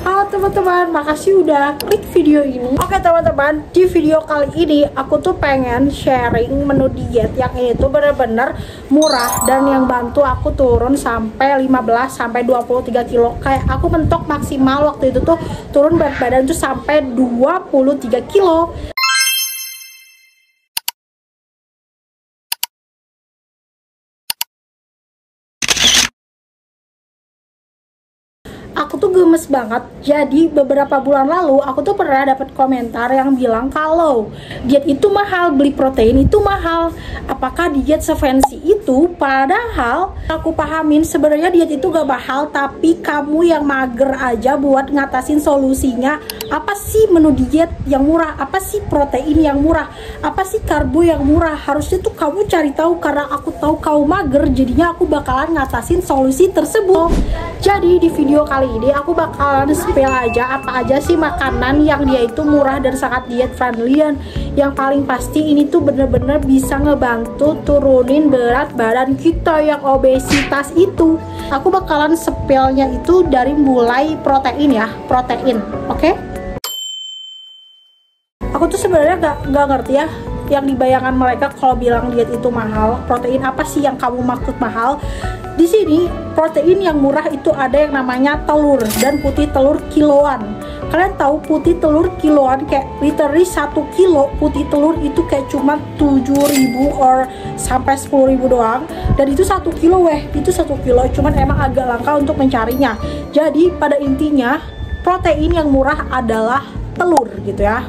Halo teman-teman, makasih udah klik video ini. Oke teman-teman, di video kali ini aku tuh pengen sharing menu diet yang ini tuh bener-bener murah dan yang bantu aku turun sampai 15-23 kilo. Kayak aku mentok maksimal waktu itu tuh turun berat badan tuh sampai 23 kilo. Aku tuh gemes banget. Jadi beberapa bulan lalu aku tuh pernah dapat komentar yang bilang kalau diet itu mahal, beli protein itu mahal. Apakah diet sefancy itu? Padahal aku pahamin sebenarnya diet itu gak mahal, tapi kamu yang mager aja buat ngatasin solusinya. Apa sih menu diet yang murah? Apa sih protein yang murah? Apa sih karbo yang murah? Harusnya tuh kamu cari tahu, karena aku tahu kamu mager, jadinya aku bakalan ngatasin solusi tersebut. Jadi di video kali ini aku bakalan spill aja apa aja sih makanan yang dia itu murah dan sangat diet friendly, dan yang paling pasti ini tuh bener-bener bisa ngebantu turunin berat badan kita yang obesitas itu. Aku bakalan spillnya itu dari mulai protein ya, protein, oke? Aku tuh sebenarnya gak ngerti ya yang dibayangkan mereka kalau bilang diet itu mahal. Protein apa sih yang kamu maksud mahal? Di sini protein yang murah itu ada yang namanya telur dan putih telur kiloan. Kalian tahu putih telur kiloan kayak literally 1 kilo putih telur itu kayak cuma 7.000 or sampai 10.000 doang. Dan itu 1 kilo itu 1 kilo, cuman emang agak langka untuk mencarinya. Jadi pada intinya protein yang murah adalah telur gitu ya.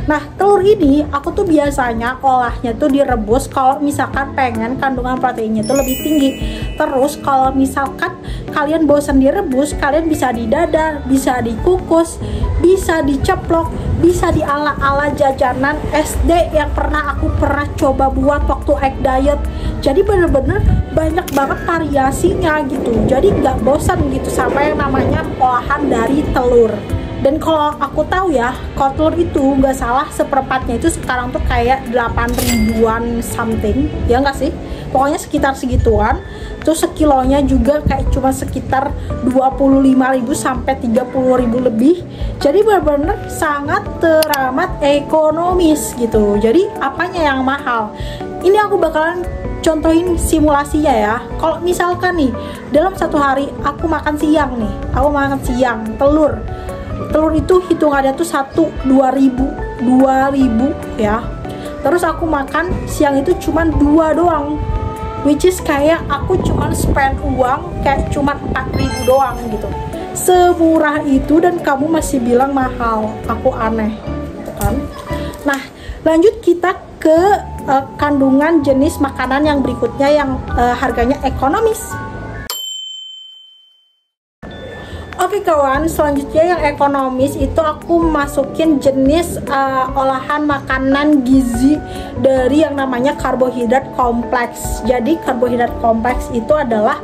Nah, telur ini aku tuh biasanya olahnya tuh direbus kalau misalkan pengen kandungan proteinnya tuh lebih tinggi. Terus kalau misalkan kalian bosan direbus, kalian bisa didadar, bisa dikukus, bisa diceplok, bisa di ala-ala jajanan SD yang pernah aku coba buat waktu egg diet. Jadi bener-bener banyak banget variasinya gitu. Jadi nggak bosan gitu sama yang namanya olahan dari telur. Dan kalau aku tahu ya, kalau telur itu nggak salah seperempatnya itu sekarang tuh kayak 8.000-an something, ya nggak sih? Pokoknya sekitar segituan. Terus sekilonya juga kayak cuma sekitar 25.000 sampai 30.000 lebih. Jadi benar-benar sangat teramat ekonomis gitu. Jadi apanya yang mahal? Ini aku bakalan contohin simulasinya ya. Kalau misalkan nih dalam satu hari aku makan siang nih, telur itu hitungannya tuh 2.000 ya. Terus aku makan siang itu cuman 2 doang, which is kayak aku cuman spend uang kayak cuman 4.000 doang gitu. Semurah itu dan kamu masih bilang mahal, aku aneh kan. Nah, lanjut kita ke kandungan jenis makanan yang berikutnya yang harganya ekonomis. Oke kawan, selanjutnya yang ekonomis itu aku masukin jenis olahan makanan gizi dari yang namanya karbohidrat kompleks. Jadi karbohidrat kompleks itu adalah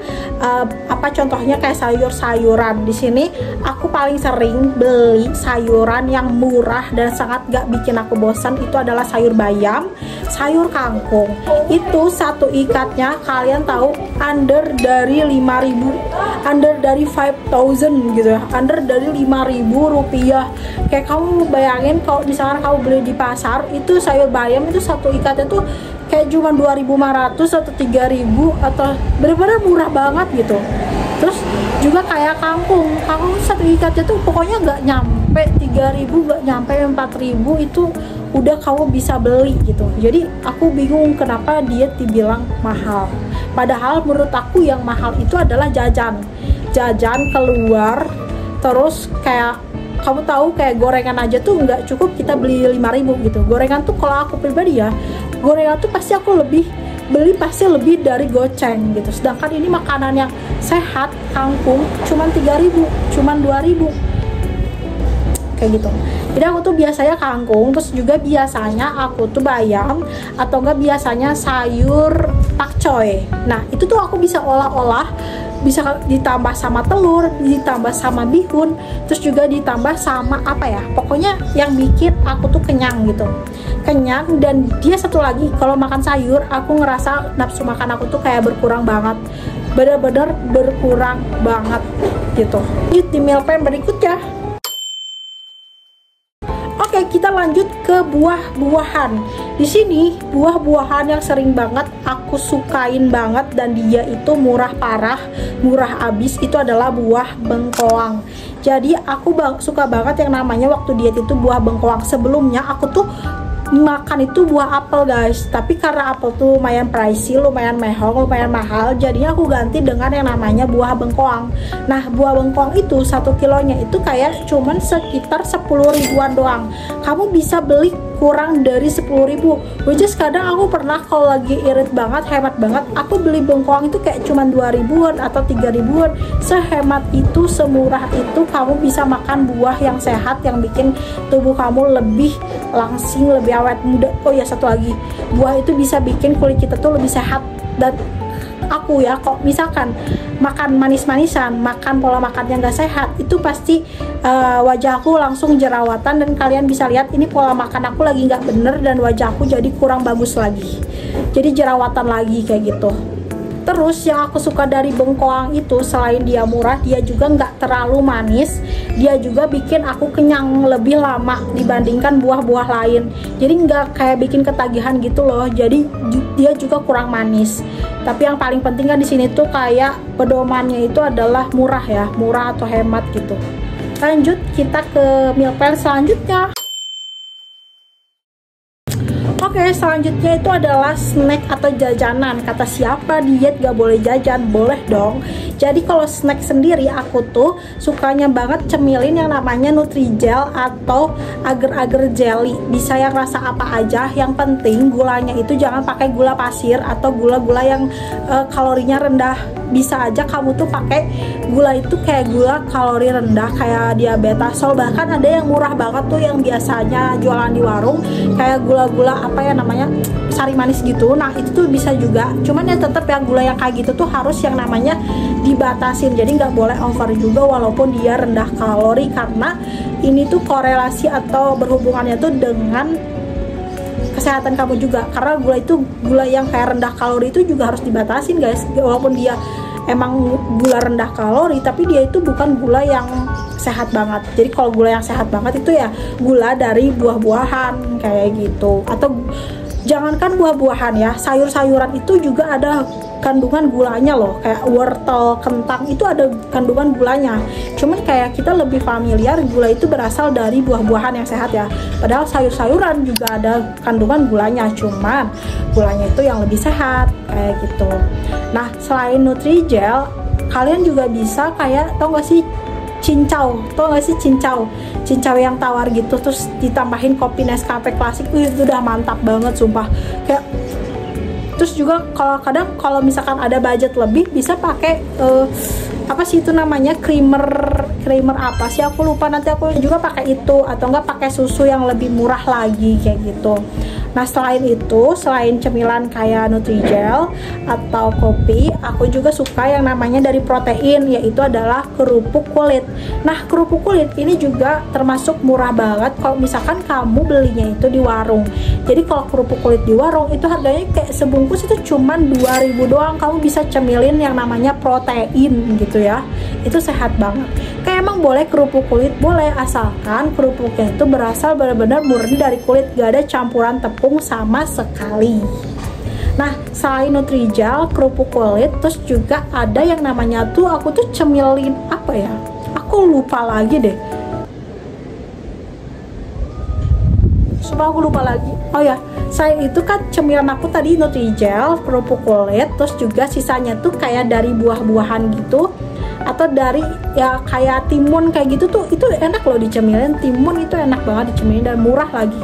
apa contohnya kayak sayur-sayuran. Di sini aku paling sering beli sayuran yang murah dan sangat gak bikin aku bosan, itu adalah sayur bayam, sayur kangkung. Itu satu ikatnya kalian tahu under dari 5.000, under dari 5.000 gitu ya, under dari 5.000 rupiah. Kayak kamu bayangin kalau misalkan kamu beli di pasar itu sayur bayam itu satu ikatnya tuh kayak cuma 2.500 atau 3.000 atau bener-bener murah banget gitu. Terus juga kayak kangkung satu ikatnya tuh pokoknya nggak nyampe 3.000, nggak nyampe 4.000 itu udah kamu bisa beli gitu. Jadi aku bingung kenapa dia dibilang mahal, padahal menurut aku yang mahal itu adalah jajan keluar. Terus kayak kamu tahu kayak gorengan aja tuh nggak cukup kita beli 5.000 gitu. Gorengan tuh kalau aku pribadi ya, gorengan tuh pasti aku beli pasti lebih dari goceng gitu. Sedangkan ini makanan yang sehat, kangkung cuman 3.000, cuman 2.000 kayak gitu. Jadi aku tuh biasanya kangkung, terus juga biasanya aku tuh bayam, atau enggak biasanya sayur pakcoy. Nah itu tuh aku bisa olah-olah, bisa ditambah sama telur, ditambah sama bihun, terus juga ditambah sama apa ya, pokoknya yang bikin aku tuh kenyang gitu, kenyang. Dan dia satu lagi, kalau makan sayur aku ngerasa nafsu makan aku tuh kayak berkurang banget, bener-bener berkurang banget gitu. Di meal plan berikutnya Oke, kita lanjut ke buah-buahan. Di sini buah-buahan yang sering banget aku sukain banget dan dia itu murah parah, murah abis, itu adalah buah bengkoang. Jadi aku suka banget yang namanya waktu diet itu buah bengkoang. Sebelumnya aku tuh makan itu buah apel guys, tapi karena apel tuh lumayan pricey, lumayan mehong, lumayan mahal, jadinya aku ganti dengan yang namanya buah bengkoang. Nah, buah bengkoang itu 1 kilonya itu kayak cuman sekitar 10 ribuan doang. Kamu bisa beli kurang dari 10 ribu, which is kadang aku pernah kalau lagi irit banget, hemat banget, aku beli bengkoang itu kayak cuman 2 ribuan atau 3 ribuan. Sehemat itu, semurah itu kamu bisa makan buah yang sehat, yang bikin tubuh kamu lebih langsing, lebih awet muda. Oh ya, satu lagi, buah itu bisa bikin kulit kita tuh lebih sehat. Dan aku ya, kok misalkan makan manis-manisan, makan pola makan yang gak sehat, itu pasti wajah aku langsung jerawatan. Dan kalian bisa lihat ini pola makan aku lagi gak bener dan wajah aku jadi kurang bagus lagi, jadi jerawatan lagi kayak gitu. Terus yang aku suka dari bengkoang itu, selain dia murah, dia juga nggak terlalu manis, dia juga bikin aku kenyang lebih lama dibandingkan buah-buah lain. Jadi nggak kayak bikin ketagihan gitu loh. Jadi dia juga kurang manis. Tapi yang paling penting kan di sini tuh kayak pedomannya itu adalah murah ya, murah atau hemat gitu. Lanjut kita ke meal plan selanjutnya. Oke, selanjutnya itu adalah snack atau jajanan. Kata siapa diet gak boleh jajan? Boleh dong. Jadi kalau snack sendiri aku tuh sukanya banget cemilin yang namanya Nutrijel atau agar-agar jelly. Bisa yang rasa apa aja, yang penting gulanya itu jangan pakai gula pasir atau gula-gula yang kalorinya rendah. Bisa aja kamu tuh pakai gula itu kayak gula kalori rendah kayak diabetasol. Bahkan ada yang murah banget tuh yang biasanya jualan di warung kayak gula-gula apa ya namanya, sari manis gitu. Nah itu tuh bisa juga, cuman ya tetap yang gula yang kayak gitu tuh harus yang namanya dibatasin. Jadi nggak boleh over juga walaupun dia rendah kalori, karena ini tuh korelasi atau berhubungannya tuh dengan kesehatan kamu juga. Karena gula itu, gula yang kayak rendah kalori itu juga harus dibatasin guys. Walaupun dia emang gula rendah kalori, tapi dia itu bukan gula yang sehat banget. Jadi kalau gula yang sehat banget itu ya gula dari buah-buahan kayak gitu. Atau jangankan buah-buahan ya, sayur-sayuran itu juga ada kandungan gulanya loh. Kayak wortel, kentang itu ada kandungan gulanya. Cuman kayak kita lebih familiar gula itu berasal dari buah-buahan yang sehat ya. Padahal sayur-sayuran juga ada kandungan gulanya, cuman gulanya itu yang lebih sehat kayak gitu. Nah, selain Nutrijel, kalian juga bisa kayak, tau gak sih cincau, tau gak sih cincau yang tawar gitu, terus ditambahin kopi Nescafe klasik, itu udah mantap banget sumpah. Kayak terus juga kadang kalau misalkan ada budget lebih bisa pakai apa sih itu namanya, creamer apa sih aku lupa, nanti aku juga pakai itu, atau enggak pakai susu yang lebih murah lagi kayak gitu. Nah selain itu, selain cemilan kayak Nutrijel atau kopi, aku juga suka yang namanya dari protein, yaitu adalah kerupuk kulit. Nah kerupuk kulit ini juga termasuk murah banget kalau misalkan kamu belinya itu di warung. Jadi kalau kerupuk kulit di warung itu harganya kayak sebungkus itu cuman 2.000 doang, kamu bisa cemilin yang namanya protein gitu ya. Itu sehat banget. Kayak emang boleh kerupuk kulit, boleh, asalkan kerupuknya itu berasal benar-benar murni dari kulit, gak ada campuran tepung sama sekali. Nah selain Nutrijel, kerupuk kulit, terus juga ada yang namanya tuh, aku tuh cemilin apa ya, aku lupa lagi deh, supaya aku lupa lagi. Oh ya, selain itu kan cemilan aku tadi Nutrijel, kerupuk kulit, terus juga sisanya tuh kayak dari buah-buahan gitu, atau dari ya kayak timun kayak gitu tuh, itu enak loh dicemilin. Timun itu enak banget dicemilin dan murah lagi.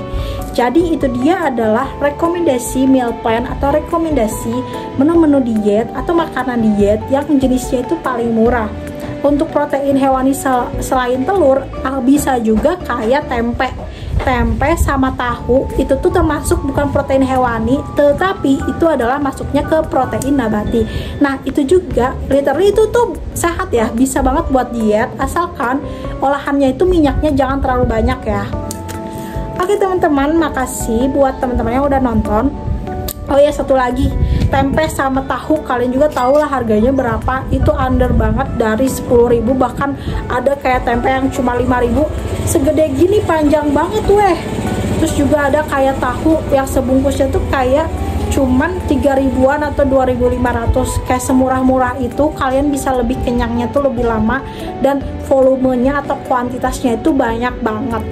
Jadi itu dia adalah rekomendasi meal plan atau rekomendasi menu-menu diet atau makanan diet yang jenisnya itu paling murah. Untuk protein hewani selain telur, bisa juga kayak tempe sama tahu. Itu tuh termasuk bukan protein hewani, tetapi itu adalah masuknya ke protein nabati. Nah itu juga literally itu tuh sehat ya, bisa banget buat diet, asalkan olahannya itu minyaknya jangan terlalu banyak ya. Oke teman-teman, makasih buat teman-teman yang udah nonton. Oh ya, satu lagi, tempe sama tahu, kalian juga tahu lah harganya berapa. Itu under banget, dari 10.000, bahkan ada kayak tempe yang cuma 5.000, segede gini, panjang banget weh. Terus juga ada kayak tahu yang sebungkusnya tuh kayak cuman 3.000-an atau 2.500, kayak semurah-murah itu. Kalian bisa lebih kenyangnya tuh lebih lama, dan volumenya atau kuantitasnya itu banyak banget.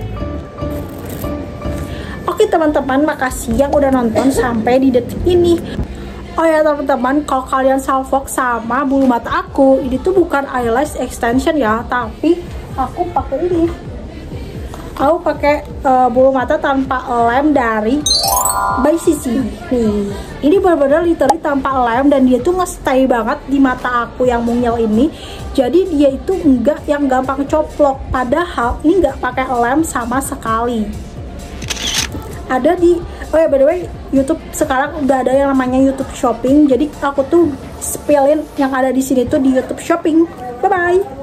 Oke teman-teman, makasih yang udah nonton sampai di detik ini. Oh ya teman-teman, kalau kalian salfok sama bulu mata aku, ini tuh bukan eyelash extension ya, tapi aku pakai ini. Aku pakai bulu mata tanpa lem dari By Sisi. Nih, ini benar-benar literally tanpa lem, dan dia tuh nge-stay banget di mata aku yang mungil ini. Jadi dia itu enggak yang gampang coplok, padahal ini enggak pakai lem sama sekali. Ada di, oh ya by the way, YouTube sekarang udah ada yang namanya YouTube Shopping. Jadi aku tuh spillin yang ada di sini tuh di YouTube Shopping. Bye bye.